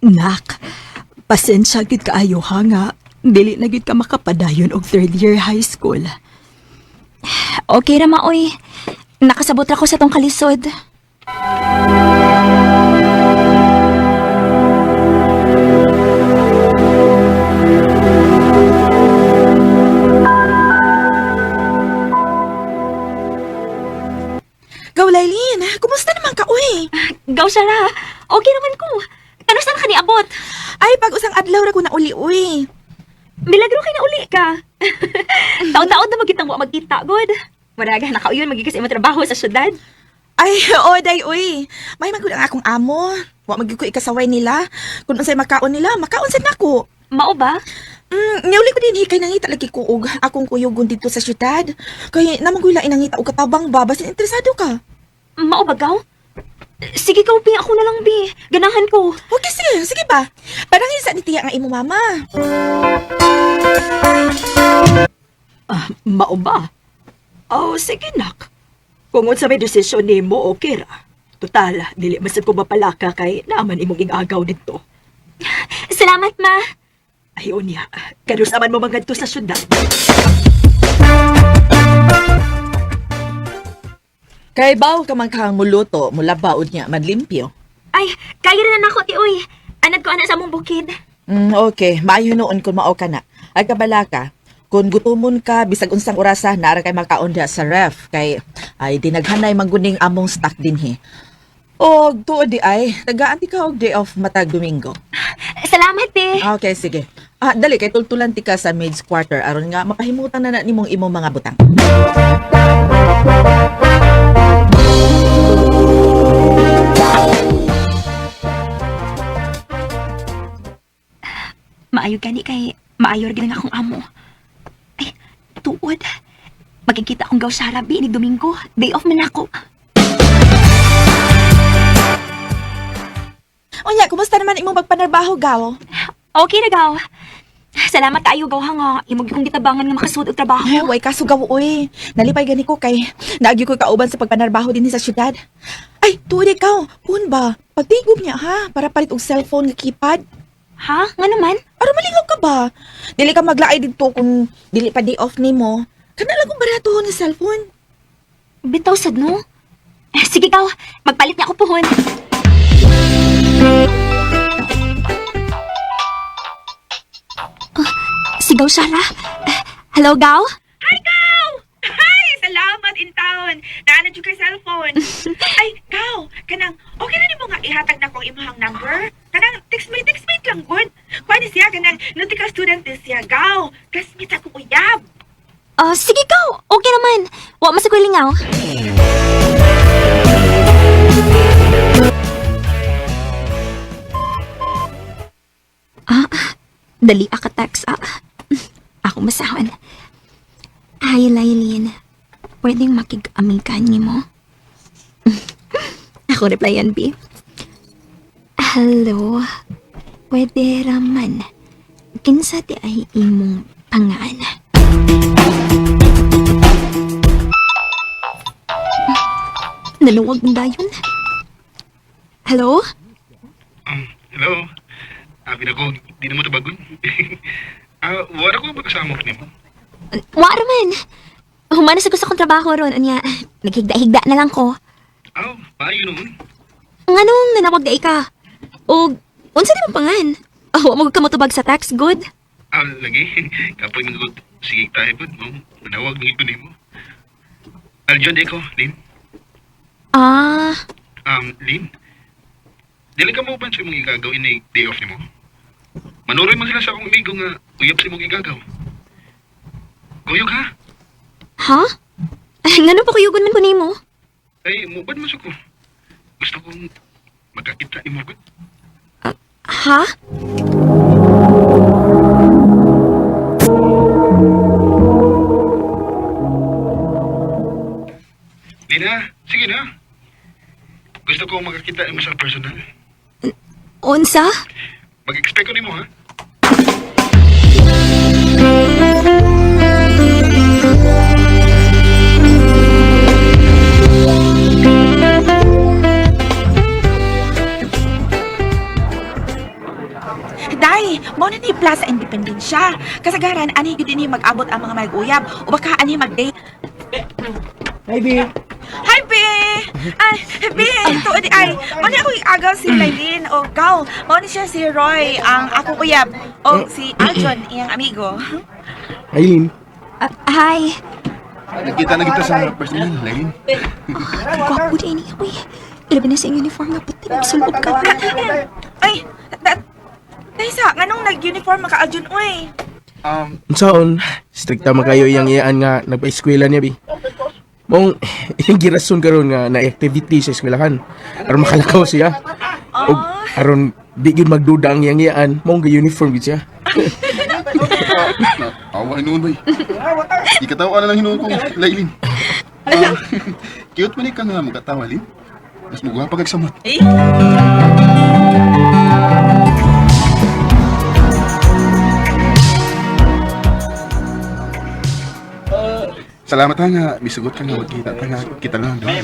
Nak, pasensya gid kaayo ha nga. Dili na gid ka makapadayon og third year high school. Okay ra maoy. Nakasabot ra ko sa tong kalisod. Gaw, Lailin, kumusta naman ka, uy? Gaw Sara, okay naman ko. Kano saan ka niabot? Ay, pag usang adlaw ra ko na uli, uy. Milagro kay na uli ka. Taon-taon na magkitang wa magkita, God. Maraga, nakauyon magigas imong trabaho sa syudad. Ay, oo, day, uy. May magulang akong amo. Wa magiging ko ikasaway nila. Kung unsay makaon nila, makaon sa nako. Mao ba? Niuli ko din, kay nangita lagi ko og akong kuyugon dito sa syudad. Kay namangguila inangita og katabang ba, basin interesado ka. Mao ba gaw? Sige gaw, Bi. Ako na lang, Bi. Ganahan ko. Okay, sige ba? Parang isa ni tiya nga imo mama. Mao ba? Oh, sige nak. Kung unsa may desisyon nimo, okay ra. Total, dili masad ko mapalaka kay naaman imong igagaw dito. Salamat, Ma. Ayon niya, kanus naman mo magadto sa syudad. Kay baw ka man kang muluto, mulabaod niya, madlimpyo. Ay, kaya rin na ako, ti, uy. Anad ko anak sa mong bukid. Okay, maayo noon kung mao ka na. Ay kabalaka, kung gutumon ka, bisag unsang orasa, naara kay makaon diha sa ref. Kay, ay dinaghanay mangguning among stock din he. O, tuod di ay, tagaan ti ka og day off matag Domingo. Salamat, ti. Okay, sige. Dali, kay tultulan ti ka sa maid's quarter, aron nga mapahimutan na nimong imong mga butang. Maayo gani kay maayor gini nga akong amo. Ay, tuod. Magkikita akong gaw sa Arabi ni Domingo. Day off man ako. Unya, kumusta naman imong pagpanarbaho, gaw? Okay na gaw. Salamat kayo gaw ha nga. Imog kong gitabangan nga makasuot og trabaho. Way kaso gaw, uy. Nalipay gani ko kay naagyo ko kauban sa pagpanarbaho din sa syudad. Ay, tuod ikaw. Pun ba? Pagtigom niya ha, para palit og cellphone nga keypad. Ha? Nga naman? Aron malingaw ka ba? Dili ka maglaay dito kung dili pa day off nimo. Kana lang kung barato ni cellphone. Bitaw sad no? Sige gaw, magpalit niya ako puhon. Sigaw Sara. Hello gaw? Hi, Kao! Hi! Salamat in town. Naanad yung kay cellphone. Ay, Kao! Kanang, okay na ni mo nga ihatag na kong imahang number? Kanang, text-mate lang, good. Pwede siya, kanang, nutika student din siya, Kao. Kasmit akong uyab. Sige gaw. Okay naman. Wa masakoy lingaw. Dali ka text. Ako masawan. Hi, Lailin. Pwedeng makig-amigan ni mo? Ako replyan, B. Hello. Pwede raman. Kinsa di ay imong pangan? Naluwag mo dayon? Hello? Hello. Pinako, di na mo tabagon. Wala ko ba kasama ko nimo? Wa raman. Humanas ako sa kong trabaho ron. Anya, naghigda-higda na lang ko. Maayo noon. Nganong nanawag da ka? O, unsa di mo pangan? Wa mo ka motubag sa tax, good? Lagi. Kapag nagod, sige tayo po. Manawag ng ito nimo. Aljon de ko, Lin. Lin. Dili ka mo ba sa imong igagawin na day off nimo? Manuroy man sila sa akong amigo nga uyab sa imong igagaw. Kuyog ha? Ha? Ngano pa kuyugon man ko nimo? Ay, mubad man ko. Gusto kong magkakita ni mo. Ha? Lina, sige na. Gusto kong magkakita mo sa personal. Unsa? Mag-expect ko ni mo ha? ni Plaza Independensya. Kasagaran, ani yun din mag-abot ang mga mag-uyab. O baka ani mag-date. Hi, B. Hi, Be! Ay, Be, ito, ay, mani ako agaw si Lailin, o Gaw. Mani siya si Roy, ang akong uyab. O si Aljon, iyang amigo. Aileen. Hi. Nagkita na kita sa personal, Lain. Ang gwapo din niya, uy. Ilabi na sa iyong uniform nga puti. Sulod ka. Ay, Taysa, nganong nag-uniform maka Aljon, uy? Unsaon, strikta makayo iyang iyaan nga nagpa-eskwela niya, B. Mong, iyang girason karon nga na activity sa eskwelahan. Aron makalakaw siya. O aron di gyud magduda ang iyang iyaan, mong ga-uniform gid siya. Awa hinuon ba? Di katawa na lang hinuon kong Lailin. Cute man ka nga magkatawa, Lin. Mas mugwa pa kagsamot. Salamat ha nga, bisugot ka nga magkita ta nga kita lang doon.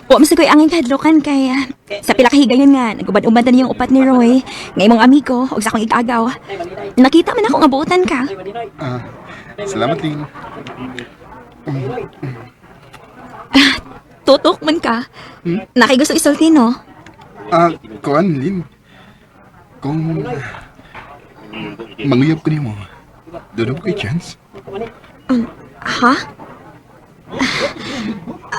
Wa mo sagoy angin kahadlokan kay sa pila ka higayon nga nagubad-ubad na niyang upat ni Roy nga imong amigo ug sa akong igagaw. Nakita man ako nga buotan ka. Salamat, Lin. Tutok man ka. Nakay gusto isulti no. Kuan, Lin. Kung manguyab ko niyo mo, doon ako kay chance. Ha?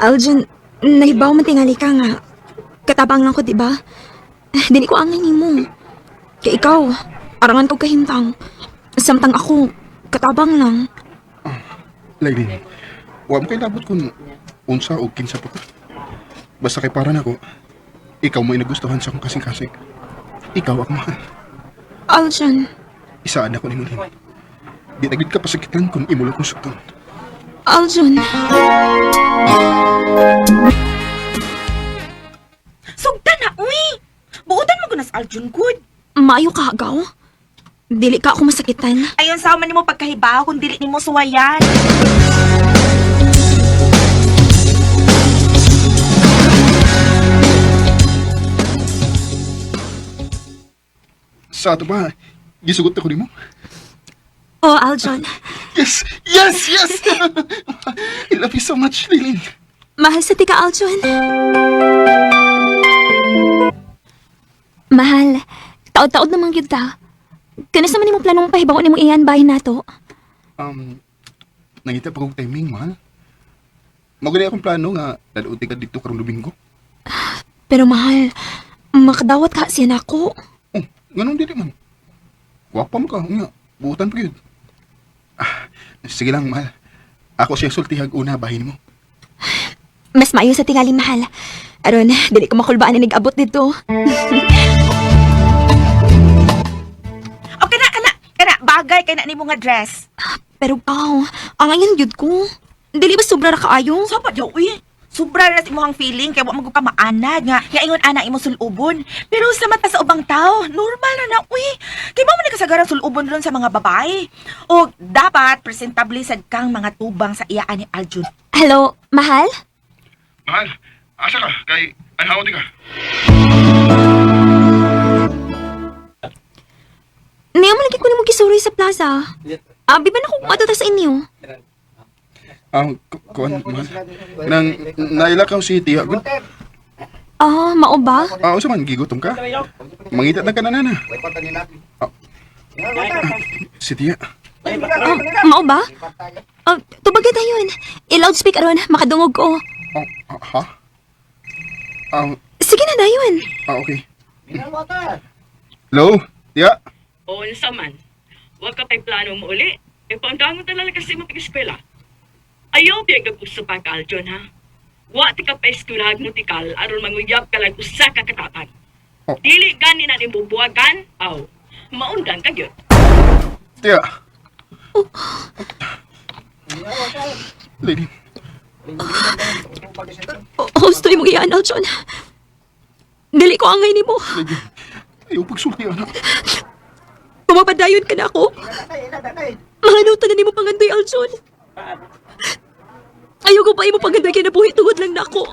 Aljon, nahibaw man tingali ka nga. Katabang lang ko, di ba? Dili ko angin nimo. Kay ikaw, arangan ko kahimtang. Samtang ako, katabang lang. Lailin, wa mo kay labot kung unsa o kinsa pa ka. Basta kay para nako, ikaw mo inagustuhan sa akong kasing-kasing. Ikaw ako mahal. Aljon, Isaan ako ni Mulin. Di tagid ka pasakitan kung imulot mo sukton. Aljon. Sugdan na, uy! Buotan mo ko na sa Aljon, good. Maayo ka, agaw. Dili ka ako masakitan. Ayon sa man nimo pagkahibaw kung dili nimo suwayan. Sa ato ba, gisugot ako ni mo? Oh, Aljon. Yes! Yes! Yes! I love you so much, Lailin. Mahal sa tika, Aljon. Mahal. Taod-taod naman yun ta. Kanas naman yung planong pahibaw ni mo iyan bahay nato. Nangita pa kong timing, mahal. Maganda akong plano nga, daluti ka dito karong Domingo. Pero mahal, makadawat ka siya na ako. Oh, ganun din man. Wapa mo ka, nga, buutan pa yun. Sige lang, mahal. Ako siya sultihag una, bahin mo. Mas maayo sa tingali, mahal. Aron, dili ko makulbaan na nag-abot dito. O, kana, bagay kay na nimo nga dress. Pero pao, ang ayan yun ko. Dili ba sobra ra kaayo? Sapa daw, uy? Sobra na sa imong feeling kay wa man ko ka maanad nga ingon ana imo sulubon. Pero sa mata sa ubang tao, normal na uy. Kay mo man kasagaran sulubon ron sa mga babae. O dapat presentable sad kang mga tubang sa iyaan ni Aljon. Hello, mahal? Mahal, asa ka? Kay, anhaw di ka? Niya mo lagi ko na mag-isuri sa plaza. Abi ba na kung matuta sa inyo? Kuan, mahal. Nang nailakaw si Tia, good. Mao ba? Usa man, gigutom ka? Mangita na ka na, nana. Si Tia. Mao ba? Tubagay tayon. I-loudspeaker ron, makadungog ko. Ha? Sige na dayon. Okay. Hello, Tia? O unsa man, huwag ka pa'y plano mo uli. E paundangon talaga kasi mo pag-eskwela. Ayaw biyag gusto pa ka, Aljon, ha? Wa ti ka pa eskwelahan mo tikal, aron manguyab ka lang usa ka katatan. Oh. Dili gani na ni bubuwagan, aw, maundan ka yun. Tia. Lady. Gusto mo iyan, Aljon. Dili ko angay ni mo. Lady. Ayaw pagsulti, anak. Pumapadayon ka na ako. Mahanutan na ni mo pangandoy, Aljon. Ayaw ko pa imo pangandoy kaya nabuhi tungod lang na ako.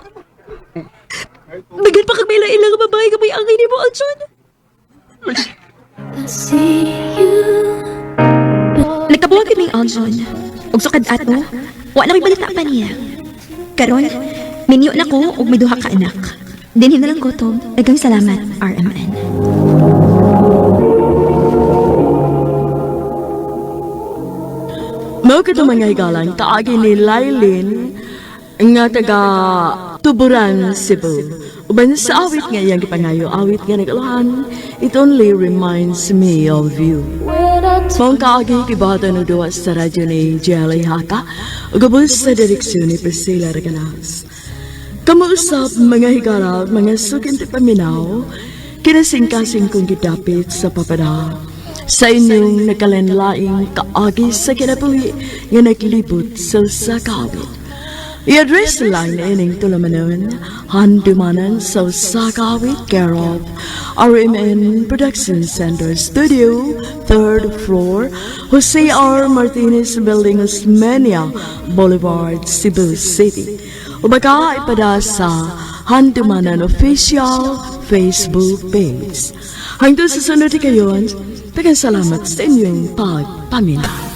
Dagan pa kag may lain lang ang babae ka may angay ni mo, Aljon. I see you ni Aljon. Ug sukad ato, wa na may balita pa niya. Karon, minyo na ko ug may duha ka anak. Dinhin na lang ko to. Daghang salamat, RMN. Mao kato mga higalan, kaagi ni Lailin nga taga Tuburan, Cebu. Uban sa awit nga iyang gipangayo, awit nga nagalahan, it only reminds me of you. Mong kaagi kibata no duwa sa radyo ni Jelly Haka, ugabos sa direksyon ni Priscilla Reganas. Kamuusap mga higala, mga sukin ti paminaw, kinasing-kasing kong gidapit sa papada. Sa inyong nakalanlaing kaagi sa kinapuli nga naglibot sa sakawit. I-address lang na ining tulamanon, handumanan sa sakawit care of RMN Production Center Studio, 3rd floor, Jose R. Martinez Building, Osmeña Boulevard, Cebu City. O baka ipada sa Handumanan Official Facebook page. Hanggang sa sunod kayon, salamat sa inyong pagpaminaw.